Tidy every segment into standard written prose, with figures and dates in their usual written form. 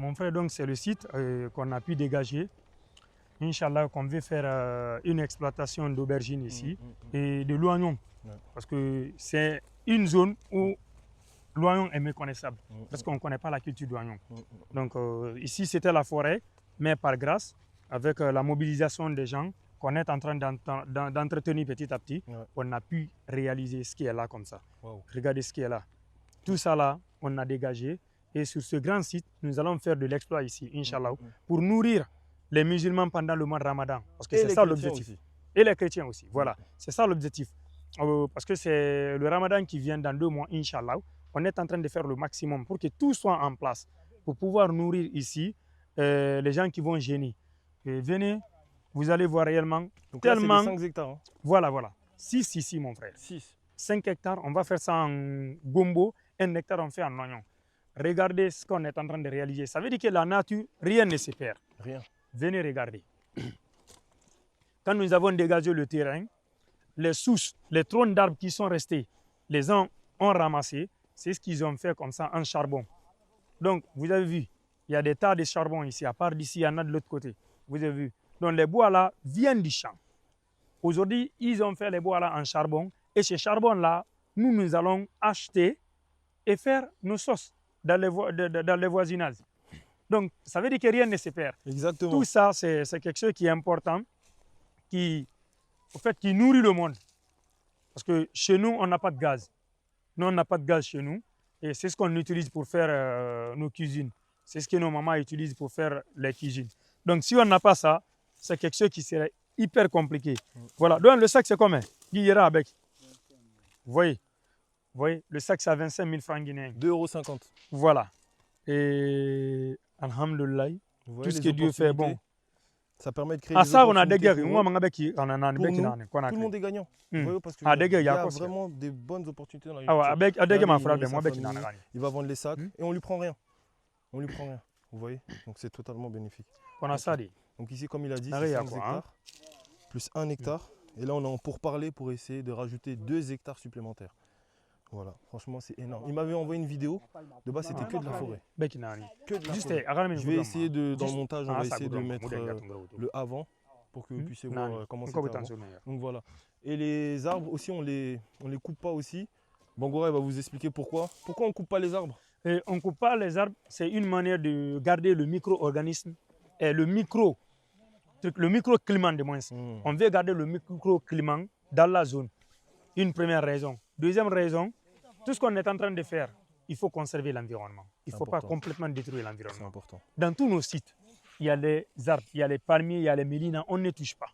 Mon frère, donc c'est le site qu'on a pu dégager. Inch'Allah, qu'on veut faire une exploitation d'aubergines ici et de l'oignon. Parce que c'est une zone où l'oignon est méconnaissable. Parce qu'on ne connaît pas la culture d'oignon. Donc ici, c'était la forêt, mais par grâce, avec la mobilisation des gens qu'on est en train d'entretenir petit à petit, on a pu réaliser ce qui est là comme ça. Wow. Regardez ce qui est là. Tout ça là, on a dégagé. Et sur ce grand site, nous allons faire de l'exploit ici, Inch'Allah, pour nourrir les musulmans pendant le mois de Ramadan. Parce que c'est ça l'objectif. Et les chrétiens aussi, voilà. C'est ça l'objectif. Parce que c'est le Ramadan qui vient dans 2 mois, Inch'Allah. On est en train de faire le maximum pour que tout soit en place, pour pouvoir nourrir ici les gens qui vont jeûner. Venez, vous allez voir réellement. Donc tellement. Là, c'est 5 hectares. Hein. Voilà. 6 ici, mon frère. 5 hectares, on va faire ça en gombo. 1 hectare, on fait en oignon. Regardez ce qu'on est en train de réaliser. Ça veut dire que la nature, rien ne se perd. Rien. Venez regarder. Quand nous avons dégagé le terrain, les souches, les troncs d'arbres qui sont restés, les gens ont ramassé. C'est ce qu'ils ont fait comme ça en charbon. Donc, vous avez vu, il y a des tas de charbon ici. À part d'ici, il y en a de l'autre côté. Vous avez vu. Donc, les bois là viennent du champ. Aujourd'hui, ils ont fait les bois là en charbon. Et ce charbon là, nous allons acheter et faire nos sauces dans les voisinages. Donc, ça veut dire que rien ne se perd. Exactement. Tout ça, c'est quelque chose qui est important, qui nourrit le monde. Parce que chez nous, on n'a pas de gaz. Nous, on n'a pas de gaz chez nous. Et c'est ce qu'on utilise pour faire nos cuisines. C'est ce que nos mamans utilisent pour faire les cuisines. Donc, si on n'a pas ça, c'est quelque chose qui serait hyper compliqué. Voilà. Donc, le sac, c'est combien? Guillera avec. Vous voyez? Vous voyez, le sac, c'est à 25 000 francs guinéens. 2,50 €. Voilà. Et alhamdulillah, tout ce que Dieu fait bon. Ça permet de créer des ça, on a des guerres. Tout le monde est gagnant. Vous voyez, parce qu'il y a vraiment des bonnes opportunités dans l'agriculture. Il va vendre les sacs et on lui prend rien. On lui prend rien. Vous voyez? Donc c'est totalement bénéfique. Donc ici, comme il a dit, c'est 5 hectares plus 1 hectare. Et là, on est en pourparlers pour essayer de rajouter 2 hectares supplémentaires. Voilà, franchement, c'est énorme. Il m'avait envoyé une vidéo. De base, c'était que de la forêt. Que de la forêt. Je vais essayer dans le montage, on va essayer de mettre le avant pour que vous puissiez voir comment c'est avant. Donc voilà. Et les arbres aussi, on les coupe pas aussi. Bangora va vous expliquer pourquoi. Pourquoi on ne coupe pas les arbres? On ne coupe pas les arbres, c'est une manière de garder le micro-organisme et le microclimat de moins. On veut garder le microclimat dans la zone. Une première raison. Deuxième raison, tout ce qu'on est en train de faire, il faut conserver l'environnement. Il ne faut pas complètement détruire l'environnement. Dans tous nos sites, il y a les arbres, il y a les palmiers, il y a les mélinas, on ne touche pas.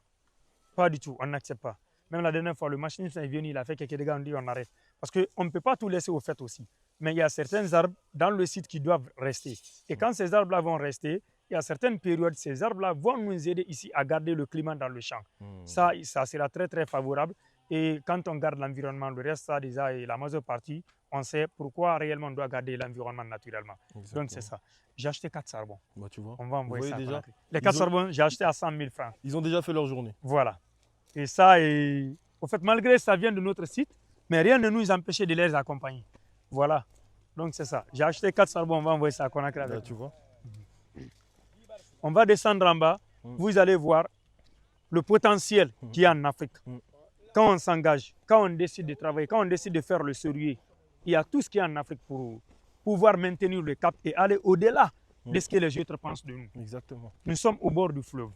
Pas du tout, on n'accepte pas. Même la dernière fois, le machiniste est venu, il a fait quelques dégâts, on dit on arrête. Parce qu'on ne peut pas tout laisser au fait aussi. Mais il y a certains arbres dans le site qui doivent rester. Et quand ces arbres-là vont rester, il y a certaines périodes, ces arbres-là vont nous aider ici à garder le climat dans le champ. Ça sera très très favorable. Et quand on garde l'environnement, le reste, ça déjà, et la majeure partie, on sait pourquoi réellement on doit garder l'environnement naturellement. Exactement. Donc c'est ça. J'ai acheté 4 charbons. Bah, tu vois. On va envoyer ça. Déjà, les 4 charbons, j'ai acheté à 100 000 francs. Ils ont déjà fait leur journée. Voilà. Et ça, au fait, malgré que ça vient de notre site, mais rien ne nous empêchait de les accompagner. Voilà. Donc c'est ça. J'ai acheté 4 charbons, on va envoyer ça à Conakry avec. Là, tu vois. On va descendre en bas. Vous allez voir le potentiel qu'il y a en Afrique. Quand on s'engage, quand on décide de travailler, quand on décide de faire le sérieux, il y a tout ce qu'il y a en Afrique pour pouvoir maintenir le cap et aller au-delà de ce que les autres pensent de nous. Exactement. Nous sommes au bord du fleuve.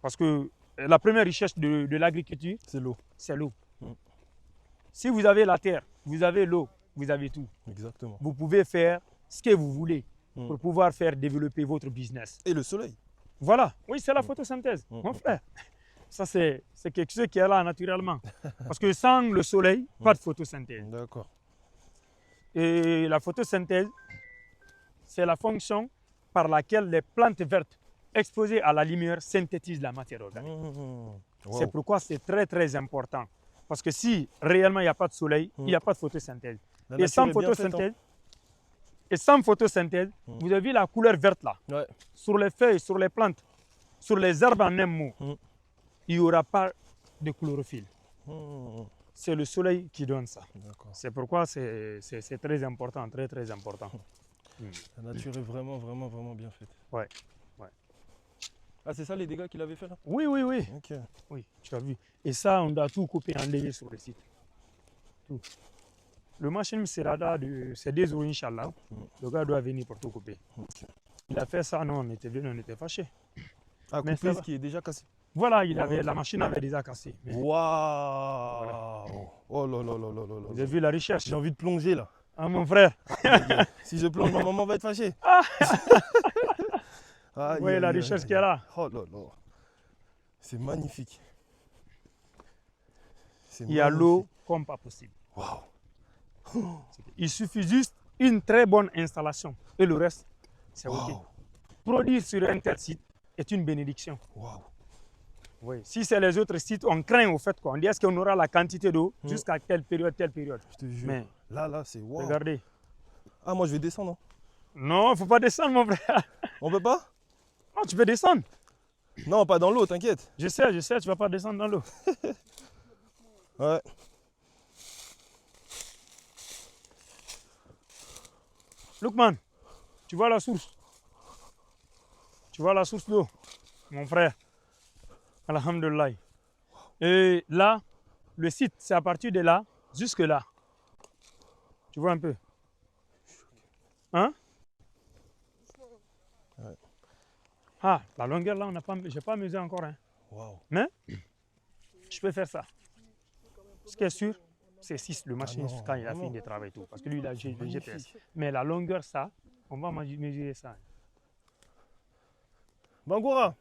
Parce que la première richesse de l'agriculture, c'est l'eau. C'est l'eau. Si vous avez la terre, vous avez l'eau, vous avez tout. Exactement. Vous pouvez faire ce que vous voulez pour pouvoir faire développer votre business. Et le soleil. Voilà. Oui, c'est la photosynthèse, mon frère. Ça, c'est quelque chose qui est là naturellement. Parce que sans le soleil, pas de photosynthèse. D'accord. Et la photosynthèse, c'est la fonction par laquelle les plantes vertes exposées à la lumière synthétisent la matière organique. Wow. C'est pourquoi c'est très très important. Parce que si réellement il n'y a pas de soleil, il n'y a pas de photosynthèse. Et sans photosynthèse, vous avez vu la couleur verte là, sur les feuilles, sur les plantes, sur les arbres en un mot. Il n'y aura pas de chlorophylle. C'est le soleil qui donne ça. C'est pourquoi c'est très important, très très important. La nature est vraiment, vraiment, vraiment bien faite. Ouais. Ah, c'est ça les dégâts qu'il avait fait là? Oui. Ok. Oui, tu as vu. Et ça, on doit tout couper, enlever sur le site. Tout. Le machine sera là, c'est 2 jours, Inch'Allah. Le gars doit venir pour tout couper. Okay. Il a fait ça, non, on était venu, on était fâchés. Ah, couper ce qui est déjà cassé. Voilà, la machine avait déjà cassé. Waouh! Voilà. Oh là là là là là là. Vous avez vu la recherche? J'ai envie de plonger là. Ah, mon frère. Si je plonge, ma maman va être fâchée. Vous voyez la richesse qu'il y a là? Oh là là. C'est magnifique. Il y a l'eau comme pas possible. Waouh. Il suffit juste une très bonne installation. Et le reste, c'est OK. Produire sur un tel site est une bénédiction. Waouh. Oui. Si c'est les autres sites, on craint au fait quoi. On dit est-ce qu'on aura la quantité d'eau jusqu'à telle période. Je te jure. Mais là, c'est waouh. Regardez. Ah, moi je vais descendre. Hein. Non, il ne faut pas descendre, mon frère. On peut pas? Non, tu peux descendre. Non, pas dans l'eau, t'inquiète. Je sais, tu ne vas pas descendre dans l'eau. Ouais. Lookman, tu vois la source? Tu vois la source d'eau, mon frère? Alhamdulillah. Et là, le site, c'est à partir de là jusque là. Tu vois un peu? Hein? Ouais. Ah, la longueur là, je n'ai pas mesuré encore. Hein. Wow. Mais je peux faire ça. Ce qui est sûr, c'est 6 le machine quand il a fini de travailler tout. Parce que lui, il a le GPS. Mais la longueur, ça, on va mesurer ça. Bangoura,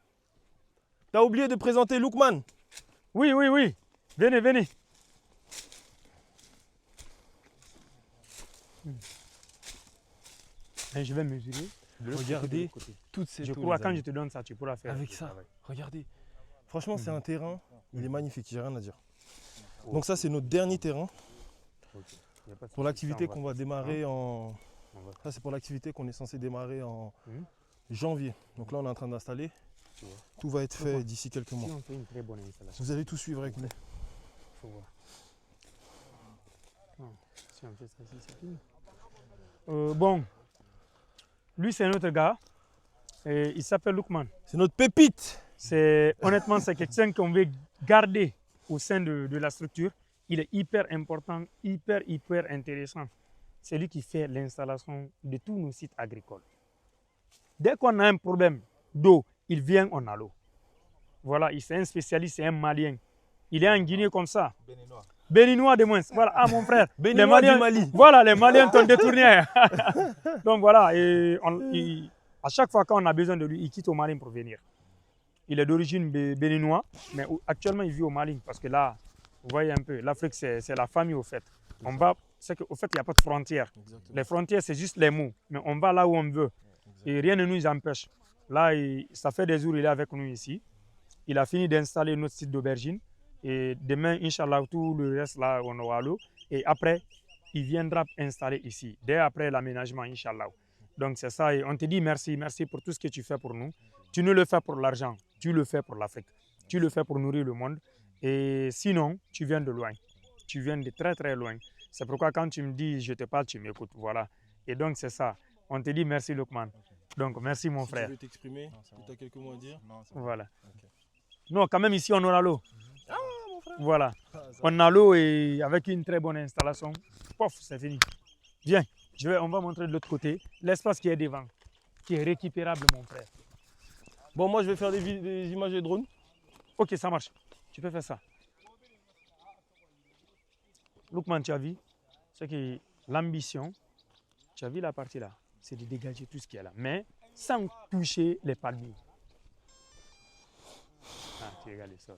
t'as oublié de présenter Lookman. Oui. Venez. Et je vais mesurer. Regardez toutes ces Je crois que quand je te donne ça, tu pourras faire. Avec ça, regardez. Franchement, c'est un terrain, il est magnifique, j'ai rien à dire. Donc ça, c'est notre dernier terrain. Pour l'activité qu'on va démarrer en... Ça, c'est pour l'activité qu'on est censé démarrer en janvier. Donc là, on est en train d'installer. Tout va être fait d'ici quelques mois. Vous allez tout suivre avec nous. Faut voir. Si on fait ça ici, c'est fini. Bon, lui c'est notre gars. Et il s'appelle Lookman. C'est notre pépite. Honnêtement, c'est quelqu'un qu'on veut garder au sein de la structure. Il est hyper important, hyper intéressant. C'est lui qui fait l'installation de tous nos sites agricoles. Dès qu'on a un problème d'eau, il vient, on a l'eau. Voilà, c'est un spécialiste, c'est un Malien. Il est en Guinée comme ça. Béninois de moins. Voilà, ah mon frère. Les Maliens du Mali. Voilà, les Maliens t'ont détourné. Donc voilà, et à chaque fois qu'on a besoin de lui, il quitte au Mali pour venir. Il est d'origine béninois, mais actuellement il vit au Mali parce que là, vous voyez un peu, l'Afrique c'est la famille au fait. C'est qu'au fait il n'y a pas de frontières. Les frontières c'est juste les mots, mais on va là où on veut. Et rien ne nous empêche. Là, ça fait des jours il est avec nous ici. Il a fini d'installer notre site d'aubergine. Et demain, Inch'Allah, tout le reste là, on aura l'eau. Et après, il viendra installer ici, dès après l'aménagement, Inch'Allah. Donc c'est ça, et on te dit merci pour tout ce que tu fais pour nous. Tu ne le fais pour l'argent, tu le fais pour l'Afrique. Tu le fais pour nourrir le monde. Et sinon, tu viens de loin. Tu viens de très loin. C'est pourquoi quand tu me dis, je te parle, tu m'écoutes. Voilà. Et donc c'est ça. On te dit merci, Lookman. Donc merci, mon frère. Tu veux t'exprimer? Tu as quelques mots à dire? Voilà. Non, quand même ici, on aura l'eau. Voilà, on a l'eau et avec une très bonne installation, pof, c'est fini. Viens, on va montrer de l'autre côté, l'espace qui est devant, qui est récupérable, mon frère. Bon, moi je vais faire des images de drone. Ok, ça marche, tu peux faire ça. Lookman, tu as vu, c'est que l'ambition, tu as vu la partie là, c'est de dégager tout ce qui est là, mais sans toucher les palmiers. Ah, tu regardes les sols.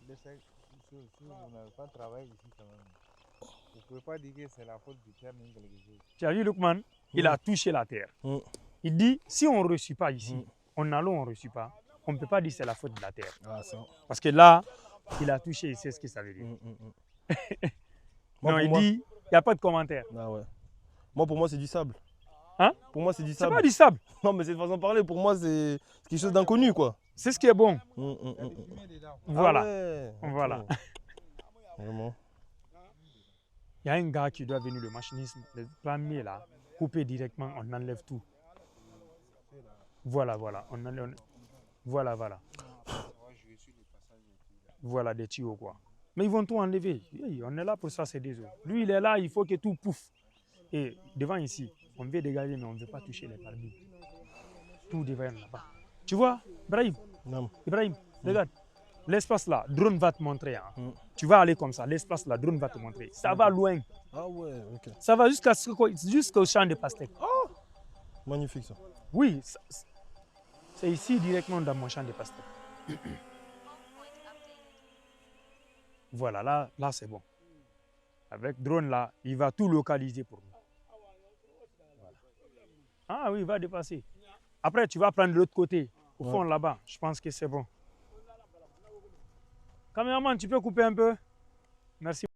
Si on n'avait pas travaillé ici quand même, vous ne pouvez pas dire que c'est la faute du terre ni quelque chose. Tu as vu Lookman, il a touché la terre. Il dit, si on ne reçut pas ici, on a l'eau, on ne reçut pas, on ne peut pas dire que c'est la faute de la terre. Ah, ça. Parce que là, il a touché, il sait ce que ça veut dire. Non, il dit, il n'y a pas de commentaire. Ah ouais. Moi, pour moi, c'est du sable. Hein? Pour moi, c'est du sable. C'est pas du sable. Non, mais c'est une façon de parler. Pour moi, c'est quelque chose d'inconnu, quoi. C'est ce qui est bon. Voilà. Ah ouais. Voilà. Vraiment. Il y a un gars qui doit venir, le machiniste, le premier là, couper directement, on enlève tout. Voilà. Voilà. Voilà, des tuyaux, quoi. Mais ils vont tout enlever. Oui, on est là pour ça, c'est des eaux. Lui, il est là, il faut que tout pouffe. Et devant ici, on veut dégager, mais on ne veut pas toucher les parvis. Tout devant là-bas. Tu vois, Ibrahim, regarde. L'espace là, drone va te montrer. Hein. Tu vas aller comme ça, l'espace là, drone va te montrer. Ça va loin. Ah ouais, ok. Ça va jusqu'au champ de pastèques. Oh, magnifique ça. Oui, c'est ici directement dans mon champ de pastèques. Voilà, là c'est bon. Avec drone là, il va tout localiser pour nous. Voilà. Ah oui, il va dépasser. Après, tu vas prendre l'autre côté, au fond là-bas. Je pense que c'est bon. Caméraman, tu peux couper un peu? Merci.